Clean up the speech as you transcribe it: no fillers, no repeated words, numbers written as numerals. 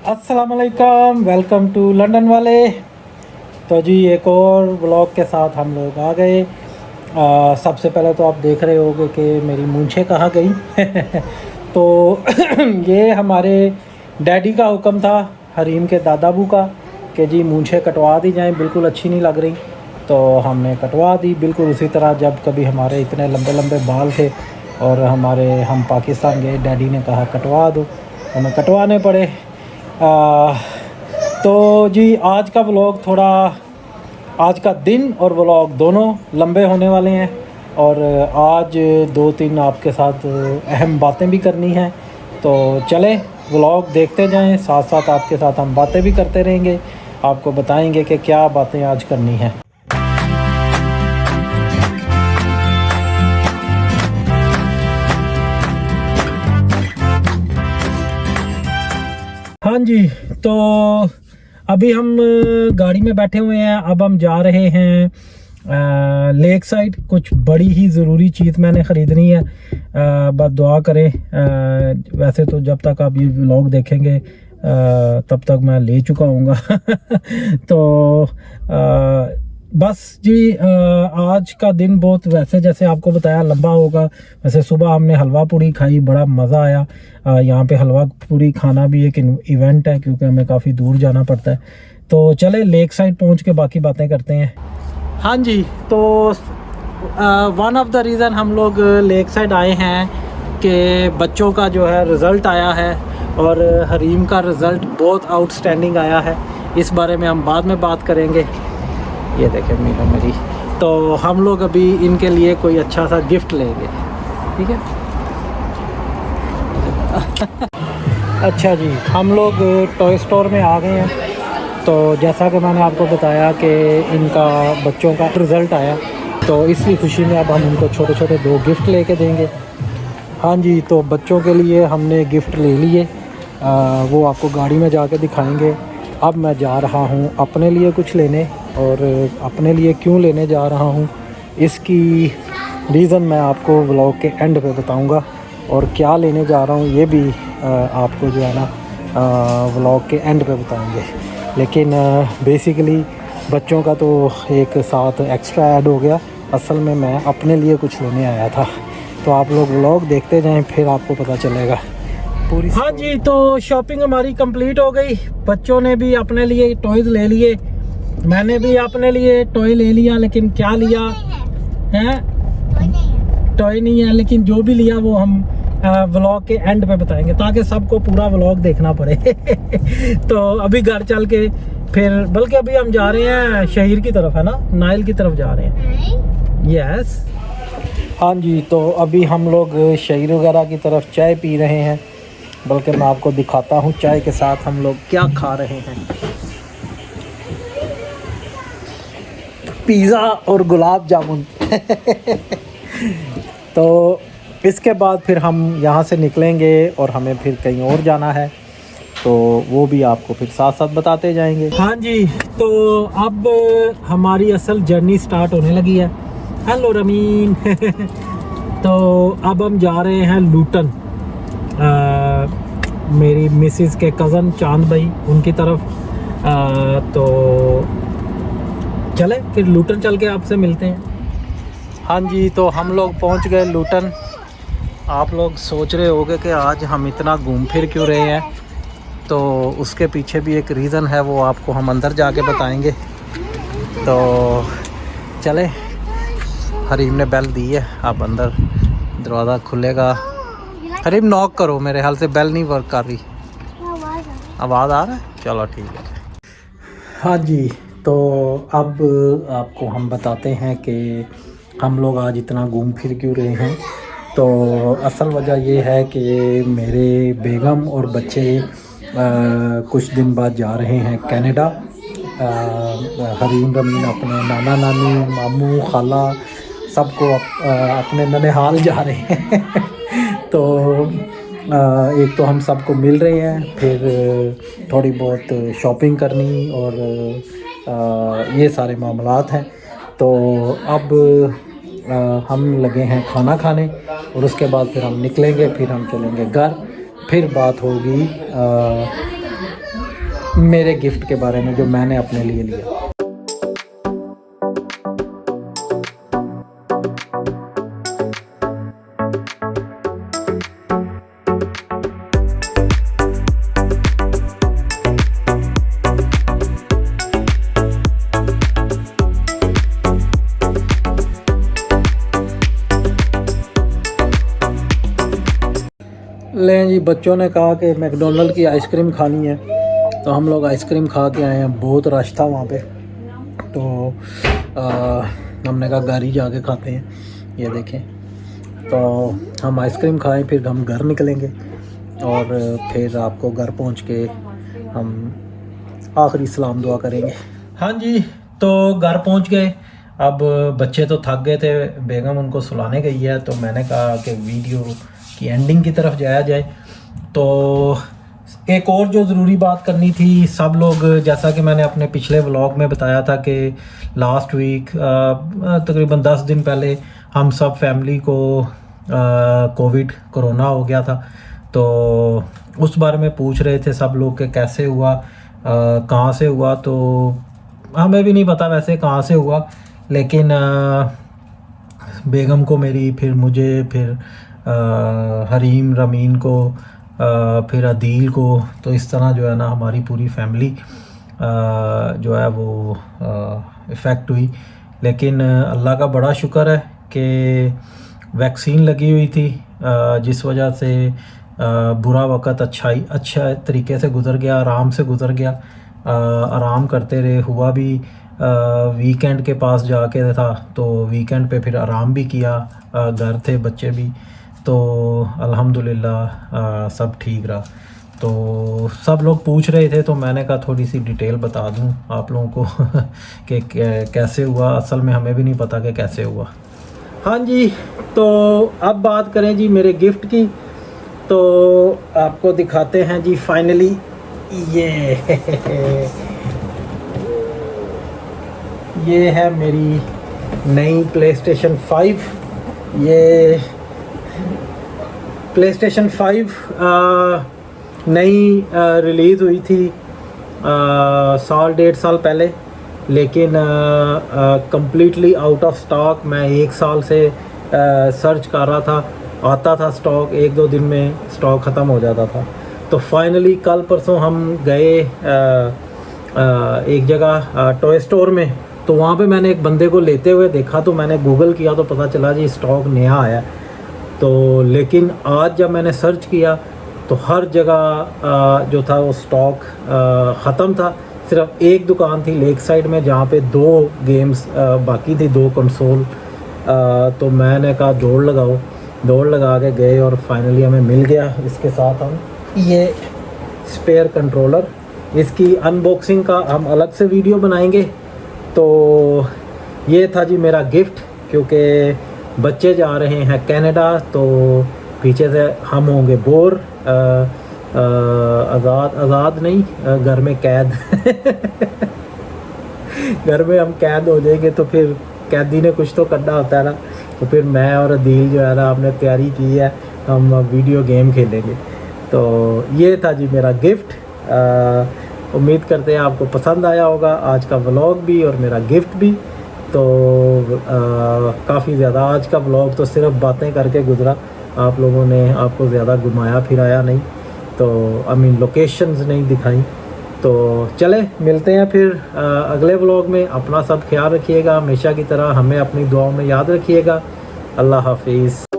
अस्सलाम वालेकुम, welcome to London वाले। तो जी एक और व्लॉग के साथ हम लोग आ गए। सबसे पहले तो आप देख रहे होगे कि मेरी मूंछें कहाँ गई। तो ये हमारे डैडी का हुक्म था, हरीम के दादाबू का, कि जी मूंछें कटवा दी जाएं, बिल्कुल अच्छी नहीं लग रही। तो हमने कटवा दी बिल्कुल उसी तरह जब कभी हमारे इतने लंबे लंबे बाल थे और हम पाकिस्तान गए, डैडी ने कहा कटवा दो, हमें कटवाने पड़े। तो जी आज का व्लॉग थोड़ा, आज का दिन और व्लॉग दोनों लंबे होने वाले हैं और आज 2-3 आपके साथ अहम बातें भी करनी हैं। तो चले व्लॉग देखते जाएं, साथ साथ आपके साथ हम बातें भी करते रहेंगे, आपको बताएंगे कि क्या बातें आज करनी हैं। हाँ जी, तो अभी हम गाड़ी में बैठे हुए हैं। अब हम जा रहे हैं लेक साइड। कुछ बड़ी ही ज़रूरी चीज़ मैंने ख़रीदनी है, बस दुआ करें। वैसे तो जब तक आप ये व्लॉग देखेंगे तब तक मैं ले चुका हूँगा। तो बस जी आज का दिन बहुत, वैसे जैसे आपको बताया, लंबा होगा। वैसे सुबह हमने हलवा पूड़ी खाई, बड़ा मज़ा आया। यहाँ पे हलवा पूड़ी खाना भी एक इवेंट है क्योंकि हमें काफ़ी दूर जाना पड़ता है। तो चले लेक साइड पहुँच के बाकी बातें करते हैं। हाँ जी, तो वन ऑफ द रीज़न हम लोग लेक साइड आए हैं कि बच्चों का जो है रिज़ल्ट आया है और हरीम का रिज़ल्ट बहुत आउटस्टैंडिंग आया है। इस बारे में हम बाद में बात करेंगे। ये देखें मीना मेरी। तो हम लोग अभी इनके लिए कोई अच्छा सा गिफ्ट लेंगे, ठीक है। अच्छा जी, हम लोग टॉय स्टोर में आ गए हैं। तो जैसा कि मैंने आपको बताया कि इनका बच्चों का रिज़ल्ट आया, तो इसी खुशी में अब हम उनको छोटे छोटे 2 गिफ्ट लेके देंगे। हाँ जी, तो बच्चों के लिए हमने गिफ्ट ले लिए, वो आपको गाड़ी में जाके दिखाएंगे। अब मैं जा रहा हूँ अपने लिए कुछ लेने, और अपने लिए क्यों लेने जा रहा हूँ इसकी रीज़न मैं आपको व्लॉग के एंड पे बताऊँगा, और क्या लेने जा रहा हूँ ये भी आपको जो है ना व्लॉग के एंड पे बताएंगे। लेकिन बेसिकली बच्चों का तो एक साथ एक्स्ट्रा ऐड हो गया। असल में मैं अपने लिए कुछ लेने आया था। तो आप लोग व्लॉग देखते जाएं, फिर आपको पता चलेगा पूरी। हाँ जी, तो शॉपिंग हमारी कंप्लीट हो गई। बच्चों ने भी अपने लिए टॉयज़ ले लिए, मैंने भी अपने लिए टॉय ले लिया। लेकिन क्या लिया है, टॉय नहीं है, लेकिन जो भी लिया वो हम व्लॉग के एंड पे बताएंगे ताकि सबको पूरा व्लॉग देखना पड़े। तो अभी घर चल के फिर, बल्कि अभी हम जा रहे हैं शहर की तरफ, है ना, नाइल की तरफ जा रहे हैं। यस, हाँ जी, तो अभी हम लोग शहर वगैरह की तरफ चाय पी रहे हैं। बल्कि मैं आपको दिखाता हूँ चाय के साथ हम लोग क्या खा रहे हैं। पिज़्ज़ा और गुलाब जामुन। तो इसके बाद फिर हम यहाँ से निकलेंगे और हमें फिर कहीं और जाना है, तो वो भी आपको फिर साथ साथ बताते जाएंगे। हाँ जी, तो अब हमारी असल जर्नी स्टार्ट होने लगी है। Hello ramen. तो अब हम जा रहे हैं लूटन, मेरी मिसिस के कज़न चांद भाई उनकी तरफ। तो चले फिर लूटन चल के आपसे मिलते हैं। हाँ जी, तो हम लोग पहुंच गए लूटन। आप लोग सोच रहे होंगे कि आज हम इतना घूम फिर क्यों रहे हैं, तो उसके पीछे भी एक रीज़न है, वो आपको हम अंदर जाके बताएंगे। तो चले, हरीम ने बेल दी है, अब अंदर दरवाज़ा खुलेगा। हरीम नॉक करो, मेरे हाल से बेल नहीं वर्क कर रही। आवाज़ आ रहा है, चलो ठीक है। हाँ जी, तो अब आपको हम बताते हैं कि हम लोग आज इतना घूम फिर क्यों रहे हैं। तो असल वजह ये है कि मेरे बेगम और बच्चे कुछ दिन बाद जा रहे हैं कनाडा। हरीम रमीन अपने नाना नानी, मामू, खाला सबको अपने ननिहाल जा रहे हैं। तो एक तो हम सबको मिल रहे हैं, फिर थोड़ी बहुत शॉपिंग करनी और ये सारे मामलात हैं। तो अब हम लगे हैं खाना खाने और उसके बाद फिर हम निकलेंगे, फिर हम चलेंगे घर। फिर बात होगी मेरे गिफ्ट के बारे में जो मैंने अपने लिए लिया। लें जी, बच्चों ने कहा कि मैकडोनल्ड की आइसक्रीम खानी है, तो हम लोग आइसक्रीम खा के आए हैं। बहुत रश था वहाँ पे, तो हमने कहा घर ही जाके खाते हैं। ये देखें, तो हम आइसक्रीम खाएं, फिर हम घर निकलेंगे और फिर आपको घर पहुँच के हम आखिरी सलाम दुआ करेंगे। हाँ जी, तो घर पहुँच गए। अब बच्चे तो थक गए थे, बेगम उनको सुलाने गई है, तो मैंने कहा कि वीडियो की एंडिंग की तरफ जाया जाए। तो एक और जो ज़रूरी बात करनी थी, सब लोग, जैसा कि मैंने अपने पिछले व्लॉग में बताया था कि लास्ट वीक तकरीबन 10 दिन पहले हम सब फैमिली को कोरोना हो गया था। तो उस बारे में पूछ रहे थे सब लोग कि कैसे हुआ, कहाँ से हुआ। तो हमें भी नहीं पता वैसे कहाँ से हुआ, लेकिन बेगम को मेरी, फिर मुझे, फिर हरीम, रमीन को, फिर अदील को, तो इस तरह जो है ना हमारी पूरी फैमिली जो है वो इफ़ेक्ट हुई। लेकिन अल्लाह का बड़ा शुक्र है कि वैक्सीन लगी हुई थी, जिस वजह से बुरा वक़्त अच्छा तरीके से गुज़र गया, आराम से गुज़र गया। आराम करते रहे, हुआ भी वीकेंड के पास जाके था, तो वीकेंड पे फिर आराम भी किया, घर थे बच्चे भी, तो अल्हम्दुलिल्लाह सब ठीक रहा। तो सब लोग पूछ रहे थे, तो मैंने कहा थोड़ी सी डिटेल बता दूं आप लोगों को कि कैसे हुआ। असल में हमें भी नहीं पता कि कैसे हुआ। हाँ जी, तो अब बात करें जी मेरे गिफ्ट की, तो आपको दिखाते हैं जी फाइनली ये है मेरी नई प्लेस्टेशन 5। ये प्लेस्टेशन 5 नई रिलीज़ हुई थी साल 1.5 साल पहले, लेकिन कम्प्लीटली आउट ऑफ स्टॉक। मैं 1 साल से सर्च कर रहा था, आता था स्टॉक, 1-2 दिन में स्टॉक ख़त्म हो जाता था। तो फाइनली कल परसों हम गए एक जगह टॉय स्टोर में, तो वहाँ पे मैंने एक बंदे को लेते हुए देखा, तो मैंने गूगल किया तो पता चला जी स्टॉक नया आया। तो लेकिन आज जब मैंने सर्च किया तो हर जगह जो था वो स्टॉक ख़त्म था। सिर्फ एक दुकान थी लेक साइड में जहाँ पे 2 गेम्स बाकी थी, 2 कंसोल। तो मैंने कहा दौड़ लगा के गए और फाइनली हमें मिल गया। इसके साथ हम ये स्पेयर कंट्रोलर, इसकी अनबॉक्सिंग का हम अलग से वीडियो बनाएंगे। तो ये था जी मेरा गिफ्ट, क्योंकि बच्चे जा रहे हैं कनाडा, तो पीछे से हम होंगे बोर, आज़ाद नहीं, घर में कैद घर में हम कैद हो जाएंगे, तो फिर कैदी ने कुछ तो करना होता है ना। तो फिर मैं और अदील जो है ना, हमने तैयारी की है, हम वीडियो गेम खेलेंगे। तो ये था जी मेरा गिफ्ट। उम्मीद करते हैं आपको पसंद आया होगा आज का व्लॉग भी और मेरा गिफ्ट भी। तो काफ़ी ज़्यादा आज का व्लॉग तो सिर्फ बातें करके गुजरा, आप लोगों ने आपको ज़्यादा घुमाया फिराया नहीं, तो लोकेशंस नहीं दिखाई। तो चले मिलते हैं फिर अगले व्लॉग में। अपना सब ख्याल रखिएगा, हमेशा की तरह हमें अपनी दुआओं में याद रखिएगा। अल्लाह हाफिज़।